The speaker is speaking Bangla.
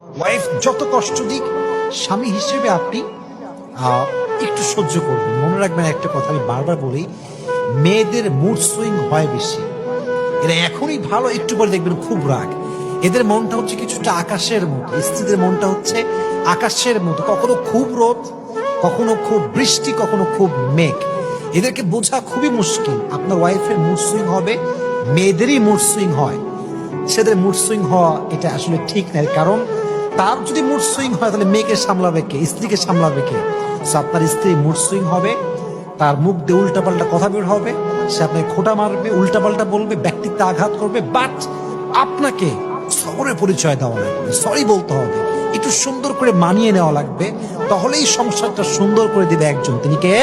ওয়াইফ যত কষ্ট দিক, স্বামী হিসেবে আপনি একটু সহ্য করবেন। মনে রাখবেন একটা কথা আমি বারবার বলি, মেয়েদের মুড সুইং হয় বেশি। এরা এখনই ভালো, একটু পরে দেখবেন খুব রাগ। এদের মনটা হচ্ছে কিছুটা আকাশের মতো, স্ত্রীদের মনটা হচ্ছে আকাশের মতো, কখনো খুব রোদ, কখনো খুব বৃষ্টি, কখনো খুব মেঘ। এদেরকে বোঝা খুবই মুশকিল। আপনার ওয়াইফের মুড সুইং হবে, মেয়েদেরই মুড সুইং হয়। ছেলেদের মুড সুইং হওয়া এটা আসলে ঠিক নাই, কারণ তার যদি মুড সুইং হয় তাহলে মেয়েকে সামলাবে কে, স্ত্রীকে সামলাবে কে? সো আপনার স্ত্রী মুড সুইং হবে, তার মুখ দিয়ে উল্টাপাল্টা কথা বের হবে, সে আপনাকে খোঁটা মারবে, উল্টাপাল্টা বলবে, ব্যক্তিত্বে আঘাত করবে, বাট আপনাকে সবরের পরিচয় দেওয়া লাগবে, সরি বলতে হবে, একটু সুন্দর করে মানিয়ে নেওয়া লাগবে। তাহলেই সংসারটা সুন্দর করে দিবে একজন, তিনি কে?